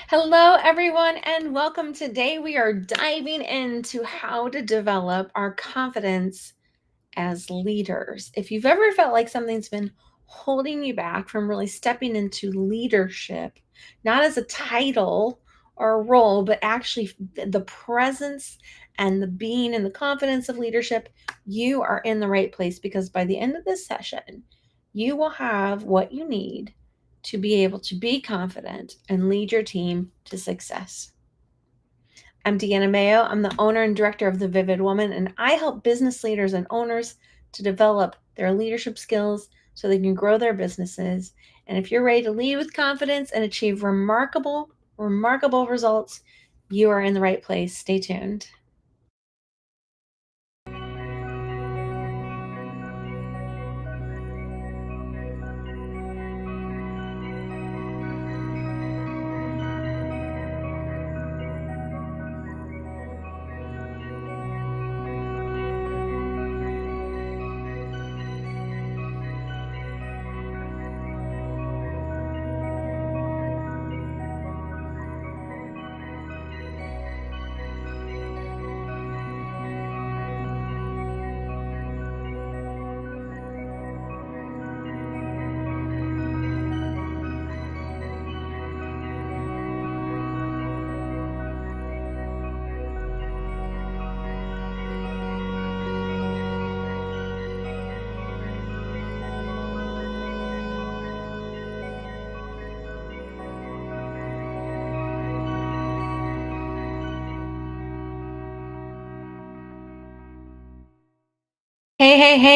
Hello, everyone, and welcome. Today, we are diving into how to develop our confidence as leaders. If you've ever felt like something's been holding you back from really stepping into leadership, not as a title or a role, but actually the presence and the being and the confidence of leadership, you are in the right place because by the end of this session, you will have what you need to be able to be confident and lead your team to success. I'm Deanna Maio. I'm the owner and director of The Vivid Woman, and I help business leaders and owners to develop their leadership skills so they can grow their businesses. And if you're ready to lead with confidence and achieve remarkable results, you are in the right place. Stay tuned.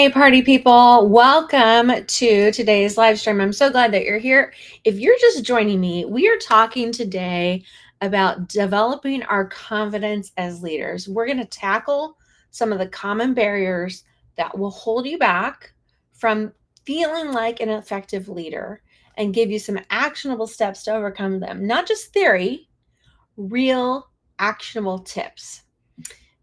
Hey, party people. Welcome to today's live stream. I'm so glad that you're here. If you're just joining me, we are talking today about developing our confidence as leaders. We're going to tackle some of the common barriers that will hold you back from feeling like an effective leader and give you some actionable steps to overcome them. Not just theory, real actionable tips.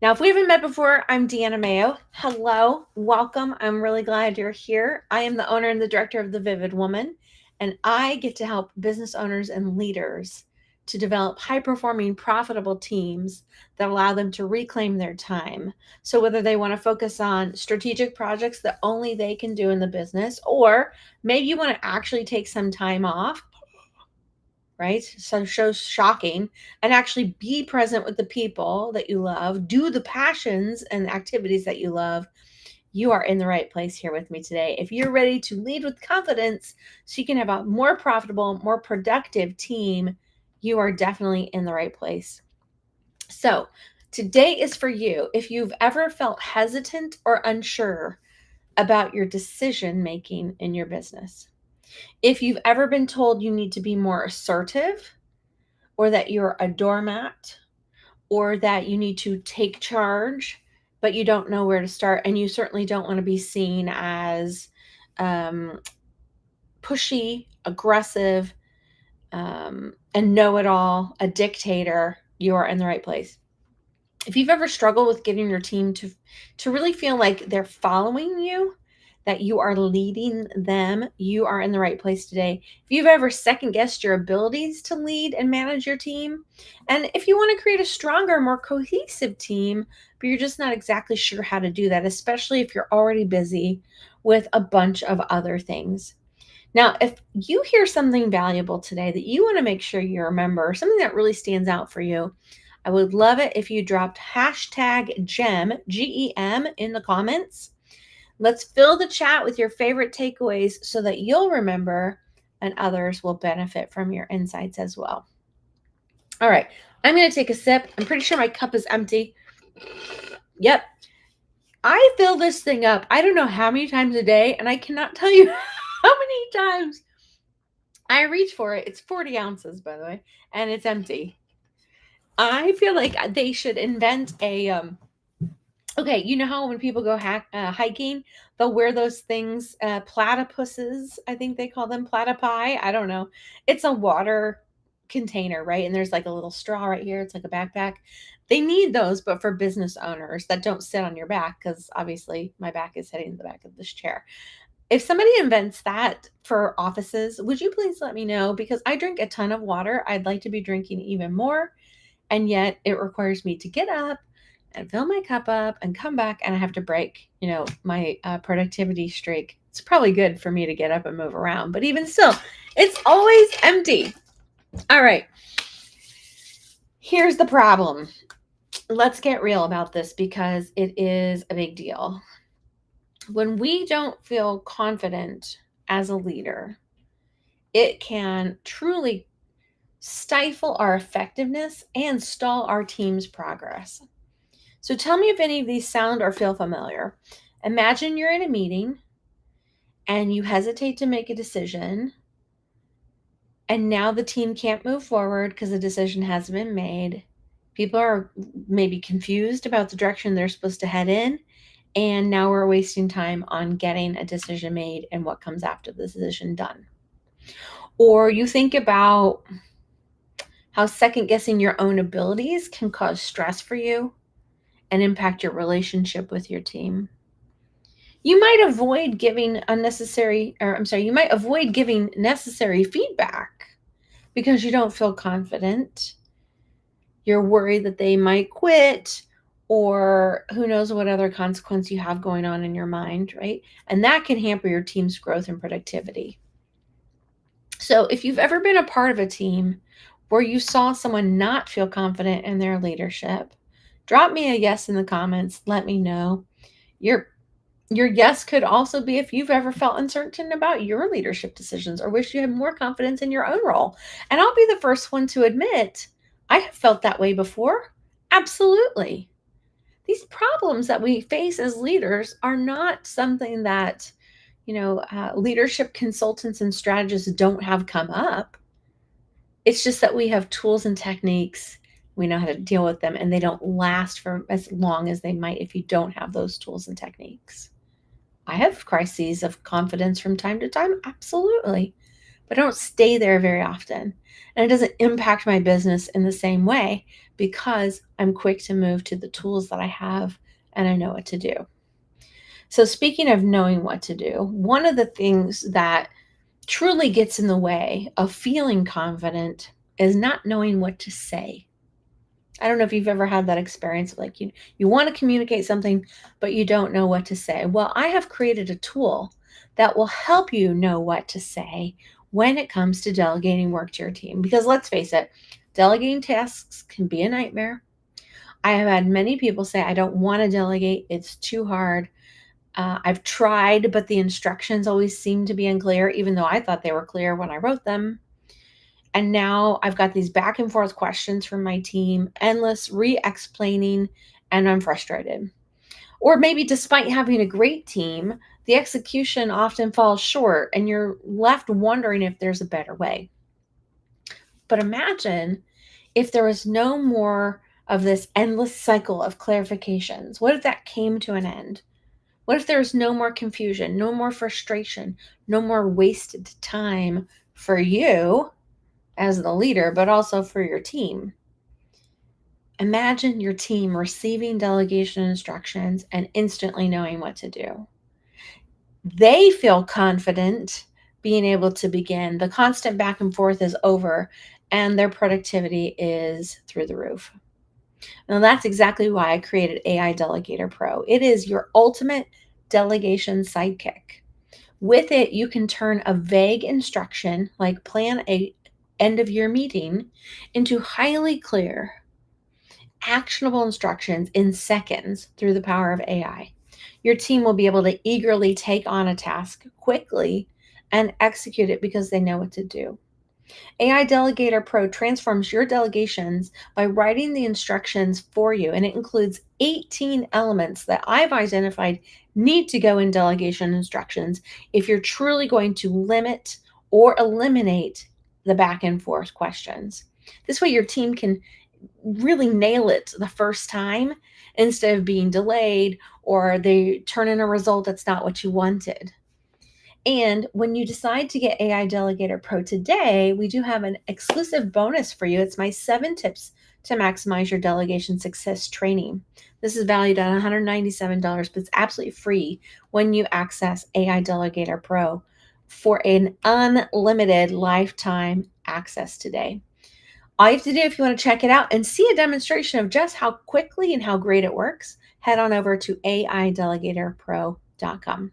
Now, if we haven't met before, I'm Deanna Maio. Hello, welcome. I'm really glad you're here. I am the owner and the director of The Vivid Woman, and I get to help business owners and leaders to develop high performing, profitable teams that allow them to reclaim their time. So, whether they want to focus on strategic projects that only they can do in the business, or maybe you want to actually take some time off, right? So shows shocking, and actually be present with the people that you love, do the passions and activities that you love. You are in the right place here with me today. If you're ready to lead with confidence so you can have a more profitable, more productive team, you are definitely in the right place. So, today is for you. If you've ever felt hesitant or unsure about your decision making in your business, if you've ever been told you need to be more assertive, or that you're a doormat, or that you need to take charge, but you don't know where to start. And you certainly don't want to be seen as um, pushy, aggressive, and know it all, a dictator. You are in the right place. If you've ever struggled with getting your team to really feel like they're following you, that you are leading them, you are in the right place today. If you've ever second guessed your abilities to lead and manage your team, and if you want to create a stronger, more cohesive team, but you're just not exactly sure how to do that, especially if you're already busy with a bunch of other things. Now, if you hear something valuable today that you want to make sure you remember, something that really stands out for you, I would love it if you dropped hashtag GEM, GEM, in the comments. Let's fill the chat with your favorite takeaways so that you'll remember and others will benefit from your insights as well. All right, I'm going to take a sip. I'm pretty sure my cup is empty. Yep. I fill this thing up, I don't know how many times a day, and I cannot tell you how many times I reach for it. It's 40 ounces, by the way, and it's empty. I feel like they should invent a okay, you know how when people go hiking, they'll wear those things, platypuses, I think they call them platypi. I don't know. It's a water container, right? And there's like a little straw right here. It's like a backpack. They need those, but for business owners that don't sit on your back, because obviously my back is hitting the back of this chair. If somebody invents that for offices, would you please let me know? Because I drink a ton of water. I'd like to be drinking even more. And yet it requires me to get up and fill my cup up and come back, and I have to break, my productivity streak. It's probably good for me to get up and move around, but even still, it's always empty. All right. Here's the problem. Let's get real about this because it is a big deal. When we don't feel confident as a leader, it can truly stifle our effectiveness and stall our team's progress. So tell me if any of these sound or feel familiar. Imagine you're in a meeting and you hesitate to make a decision, and now the team can't move forward because the decision hasn't been made. People are maybe confused about the direction they're supposed to head in, and now we're wasting time on getting a decision made and what comes after the decision done. Or you think about how second guessing your own abilities can cause stress for you and impact your relationship with your team. You might avoid giving necessary feedback because you don't feel confident. You're worried that they might quit, or who knows what other consequence you have going on in your mind, right? And that can hamper your team's growth and productivity. So if you've ever been a part of a team where you saw someone not feel confident in their leadership, drop me a yes in the comments. Let me know. Your yes could also be if you've ever felt uncertain about your leadership decisions or wish you had more confidence in your own role. And I'll be the first one to admit I have felt that way before. Absolutely. These problems that we face as leaders are not something that, leadership consultants and strategists don't have come up. It's just that we have tools and techniques. We know how to deal with them, and they don't last for as long as they might if you don't have those tools and techniques. I have crises of confidence from time to time, absolutely, but I don't stay there very often. And it doesn't impact my business in the same way because I'm quick to move to the tools that I have and I know what to do. So, speaking of knowing what to do, one of the things that truly gets in the way of feeling confident is not knowing what to say. I don't know if you've ever had that experience, like you want to communicate something, but you don't know what to say. Well, I have created a tool that will help you know what to say when it comes to delegating work to your team. Because let's face it, delegating tasks can be a nightmare. I have had many people say, I don't want to delegate, it's too hard. I've tried, but the instructions always seem to be unclear, even though I thought they were clear when I wrote them. And now I've got these back and forth questions from my team, endless re explaining, and I'm frustrated. Or maybe despite having a great team, the execution often falls short and you're left wondering if there's a better way. But imagine if there was no more of this endless cycle of clarifications. What if that came to an end? What if there's no more confusion, no more frustration, no more wasted time for you as the leader, but also for your team? Imagine your team receiving delegation instructions and instantly knowing what to do. They feel confident being able to begin. The constant back and forth is over, and their productivity is through the roof. Now, that's exactly why I created AI Delegator Pro. It is your ultimate delegation sidekick. With it, you can turn a vague instruction, like plan a end of year meeting, into highly clear, actionable instructions in seconds through the power of AI. Your team will be able to eagerly take on a task quickly and execute it because they know what to do. AI Delegator Pro transforms your delegations by writing the instructions for you, and it includes 18 elements that I've identified need to go in delegation instructions if you're truly going to limit or eliminate the back and forth questions. This way, your team can really nail it the first time instead of being delayed or they turn in a result that's not what you wanted. And when you decide to get AI Delegator Pro today, we do have an exclusive bonus for you. It's my 7 tips to maximize your delegation success training. This is valued at $197, but it's absolutely free when you access AI Delegator Pro for an unlimited lifetime access today. All you have to do, if you want to check it out and see a demonstration of just how quickly and how great it works, head on over to aidelegatorpro.com.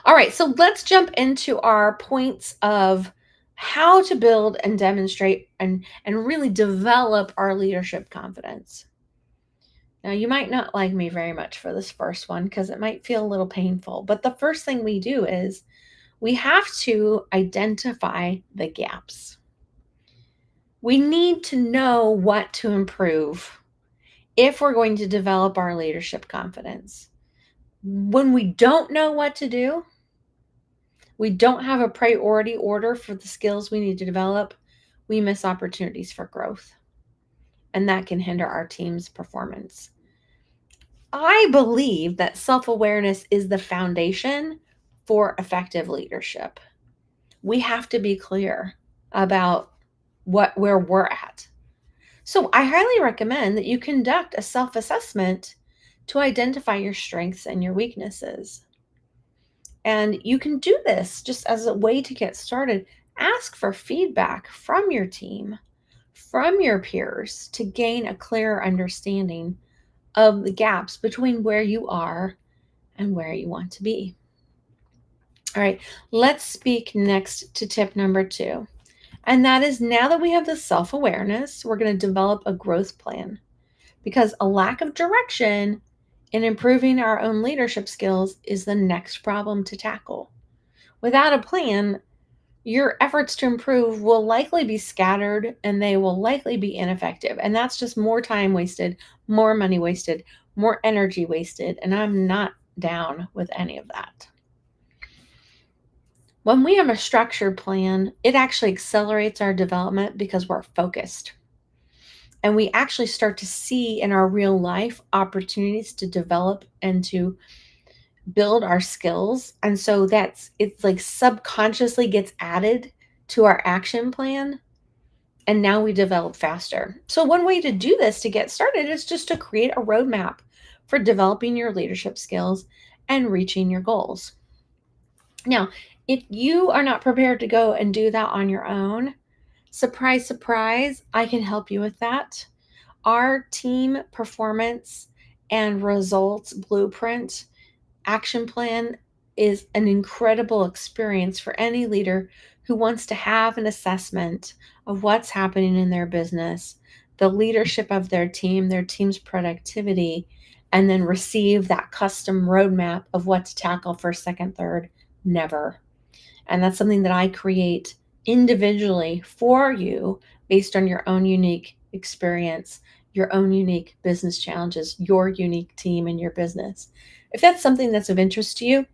All right, so let's jump into our points of how to build and demonstrate and really develop our leadership confidence. Now, you might not like me very much for this first one because it might feel a little painful, but the first thing we do is we have to identify the gaps. We need to know what to improve if we're going to develop our leadership confidence. When we don't know what to do, we don't have a priority order for the skills we need to develop, we miss opportunities for growth. And that can hinder our team's performance. I believe that self-awareness is the foundation for effective leadership. We have to be clear about where we're at. So I highly recommend that you conduct a self-assessment to identify your strengths and your weaknesses. And you can do this just as a way to get started. Ask for feedback from your team, from your peers, to gain a clearer understanding of the gaps between where you are and where you want to be. All right, let's speak next to tip number 2. And that is, now that we have the self awareness, we're going to develop a growth plan, because a lack of direction in improving our own leadership skills is the next problem to tackle. Without a plan, your efforts to improve will likely be scattered and they will likely be ineffective. And that's just more time wasted, more money wasted, more energy wasted. And I'm not down with any of that. When we have a structured plan, it actually accelerates our development because we're focused. And we actually start to see in our real life opportunities to develop and to build our skills. And so it's like subconsciously gets added to our action plan. And now we develop faster. So one way to do this to get started is just to create a roadmap for developing your leadership skills and reaching your goals. Now, if you are not prepared to go and do that on your own, surprise, surprise, I can help you with that. Our team performance and results blueprint action plan is an incredible experience for any leader who wants to have an assessment of what's happening in their business, the leadership of their team's productivity, and then receive that custom roadmap of what to tackle first, second, third, never. And that's something that I create individually for you based on your own unique experience, your own unique business challenges, your unique team and your business. If that's something that's of interest to you,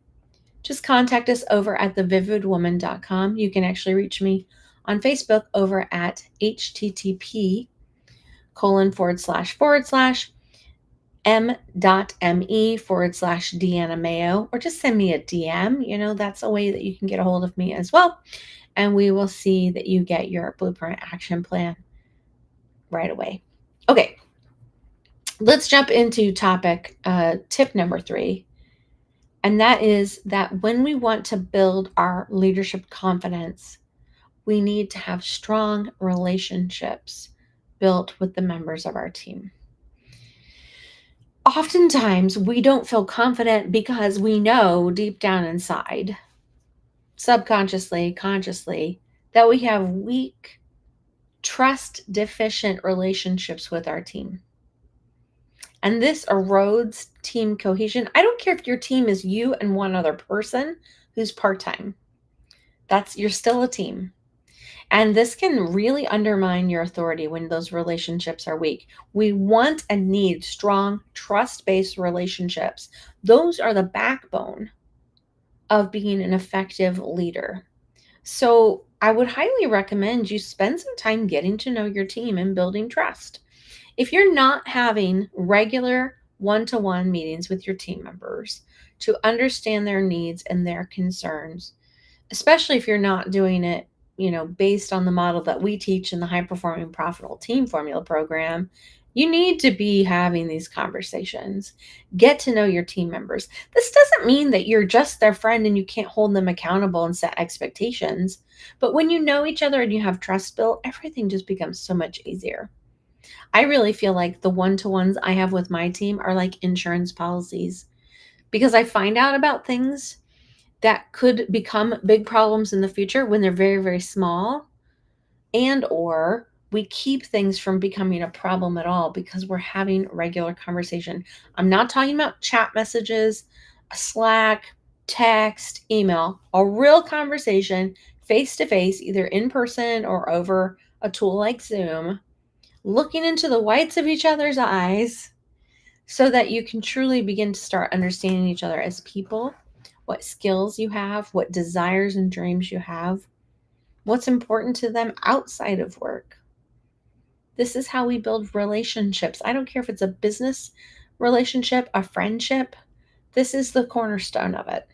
just contact us over at thevividwoman.com. You can actually reach me on Facebook over at http:// m.me/Deanna Maio, or just send me a DM. That's a way that you can get a hold of me as well. And we will see that you get your blueprint action plan right away. Okay, let's jump into tip number 3. And that is that when we want to build our leadership confidence, we need to have strong relationships built with the members of our team. Oftentimes, we don't feel confident because we know deep down inside, subconsciously, consciously, that we have weak, trust deficient relationships with our team. And this erodes team cohesion. I don't care if your team is you and one other person who's part-time. You're still a team. And this can really undermine your authority when those relationships are weak. We want and need strong, trust-based relationships. Those are the backbone of being an effective leader. So I would highly recommend you spend some time getting to know your team and building trust. If you're not having regular one-to-one meetings with your team members, to understand their needs and their concerns, especially if you're not doing it, based on the model that we teach in the high performing profitable team formula program. You need to be having these conversations. Get to know your team members. This doesn't mean that you're just their friend and you can't hold them accountable and set expectations. But when you know each other and you have trust built, everything just becomes so much easier. I really feel like the one-to-ones I have with my team are like insurance policies, because I find out about things that could become big problems in the future when they're very, very small, and or we keep things from becoming a problem at all because we're having regular conversation. I'm not talking about chat messages, Slack, text, email, a real conversation face to face, either in person or over a tool like Zoom, looking into the whites of each other's eyes so that you can truly begin to start understanding each other as people, what skills you have, what desires and dreams you have, what's important to them outside of work. This is how we build relationships. I don't care if it's a business relationship, a friendship. This is the cornerstone of it.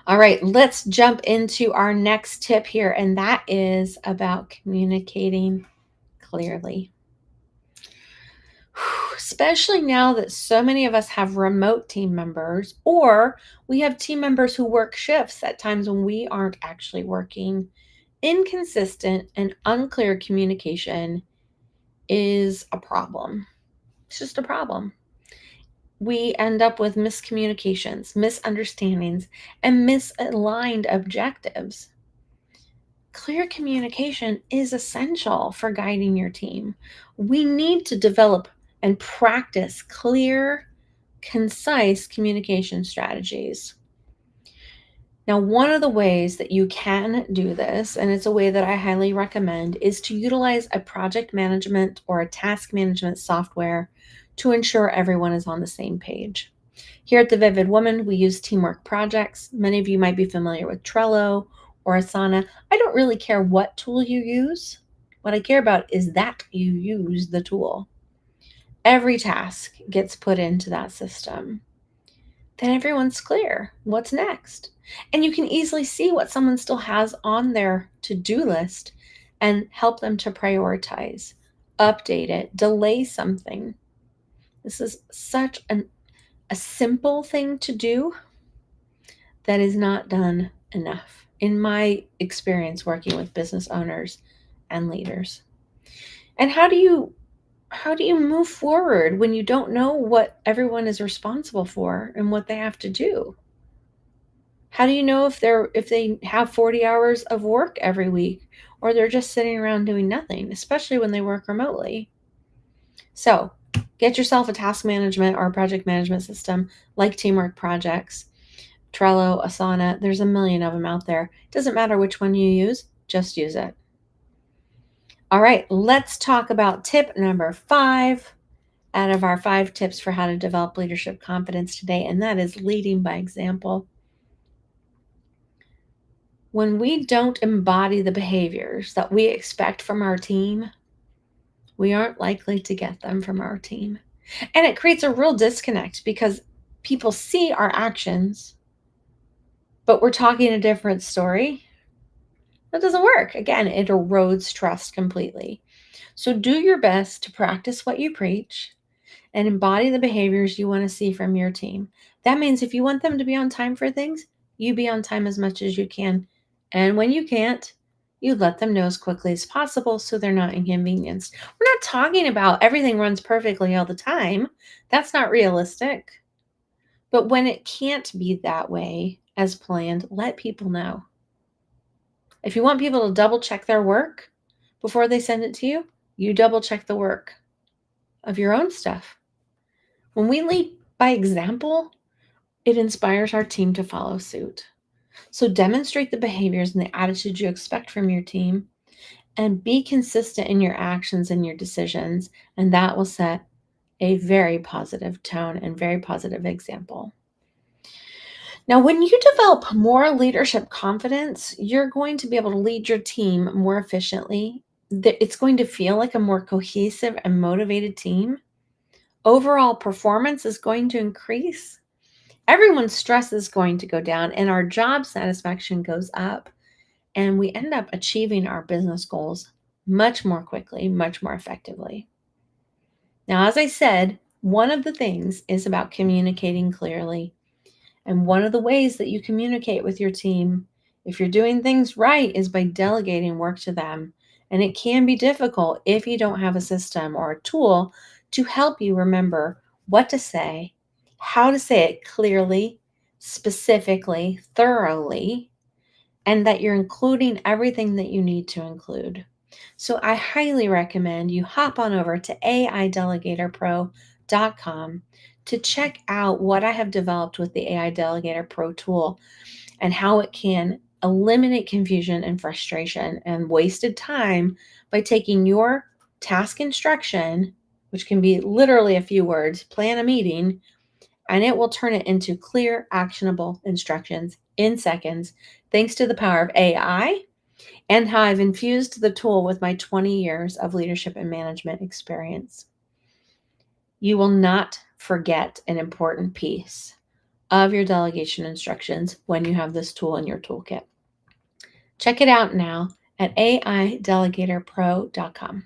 All right, let's jump into our next tip here, and that is about communicating clearly. Especially now that so many of us have remote team members, or we have team members who work shifts at times when we aren't actually working. Inconsistent and unclear communication is a problem. It's just a problem. We end up with miscommunications, misunderstandings, and misaligned objectives. Clear communication is essential for guiding your team. We need to develop and practice clear, concise communication strategies. Now, one of the ways that you can do this, and it's a way that I highly recommend, is to utilize a project management or a task management software to ensure everyone is on the same page. Here at the Vivid Woman, we use teamwork projects. Many of you might be familiar with Trello or Asana. I don't really care what tool you use. What I care about is that you use the tool. Every task gets put into that system. Then everyone's clear. What's next? And you can easily see what someone still has on their to-do list and help them to prioritize, update it, delay something. This is such a simple thing to do that is not done enough, in my experience working with business owners and leaders. And how do you move forward when you don't know what everyone is responsible for and what they have to do? How do you know if they have 40 hours of work every week, or they're just sitting around doing nothing, especially when they work remotely? So, get yourself a task management or a project management system like Teamwork Projects, Trello, Asana. There's a million of them out there. Doesn't matter which one you use, just use it. All right, let's talk about tip number 5 out of our 5 tips for how to develop leadership confidence today, and that is leading by example. When we don't embody the behaviors that we expect from our team, we aren't likely to get them from our team. And it creates a real disconnect because people see our actions, but we're talking a different story. That doesn't work. Again, it erodes trust completely. So do your best to practice what you preach and embody the behaviors you want to see from your team. That means if you want them to be on time for things, you be on time as much as you can. And when you can't, you let them know as quickly as possible so they're not inconvenienced. We're not talking about everything runs perfectly all the time. That's not realistic. But when it can't be that way as planned, let people know. If you want people to double check their work before they send it to you, you double check the work of your own stuff. When we lead by example, it inspires our team to follow suit. So demonstrate the behaviors and the attitudes you expect from your team and be consistent in your actions and your decisions, and that will set a very positive tone and very positive example. Now, when you develop more leadership confidence, you're going to be able to lead your team more efficiently. It's going to feel like a more cohesive and motivated team. Overall performance is going to increase, Everyone's stress is going to go down and our job satisfaction goes up, and we end up achieving our business goals much more quickly, much more effectively. Now, as I said, one of the things is about communicating clearly. And one of the ways that you communicate with your team, if you're doing things right, is by delegating work to them. And it can be difficult if you don't have a system or a tool to help you remember what to say, how to say it clearly, specifically, thoroughly, and that you're including everything that you need to include. So I highly recommend you hop on over to aidelegatorpro.com to check out what I have developed with the AI Delegator Pro tool and how it can eliminate confusion and frustration and wasted time by taking your task instruction, which can be literally a few words, plan a meeting, and it will turn it into clear, actionable instructions in seconds, thanks to the power of AI and how I've infused the tool with my 20 years of leadership and management experience. You will not forget an important piece of your delegation instructions when you have this tool in your toolkit. Check it out now at aidelegatorpro.com.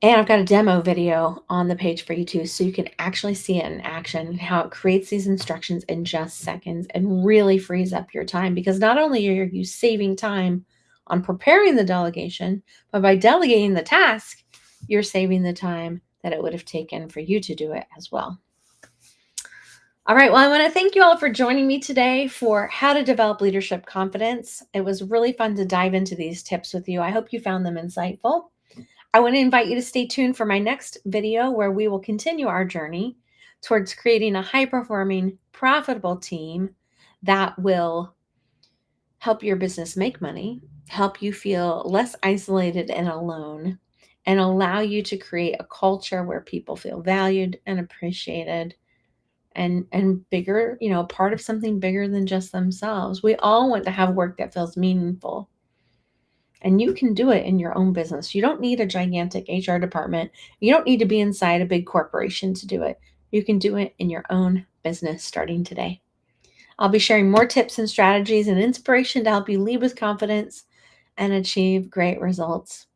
And I've got a demo video on the page for you too, so you can actually see it in action, how it creates these instructions in just seconds and really frees up your time, because not only are you saving time on preparing the delegation, but by delegating the task, you're saving the time that it would have taken for you to do it as well. All right, well, I want to thank you all for joining me today for how to develop leadership confidence. It was really fun to dive into these tips with you. I hope you found them insightful. I want to invite you to stay tuned for my next video where we will continue our journey towards creating a high-performing, profitable team that will help your business make money, help you feel less isolated and alone, and allow you to create a culture where people feel valued and appreciated and bigger, part of something bigger than just themselves. We all want to have work that feels meaningful. And you can do it in your own business. You don't need a gigantic HR department. You don't need to be inside a big corporation to do it. You can do it in your own business starting today. I'll be sharing more tips and strategies and inspiration to help you lead with confidence and achieve great results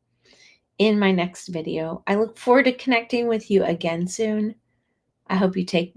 in my next video. I look forward to connecting with you again soon. I hope you take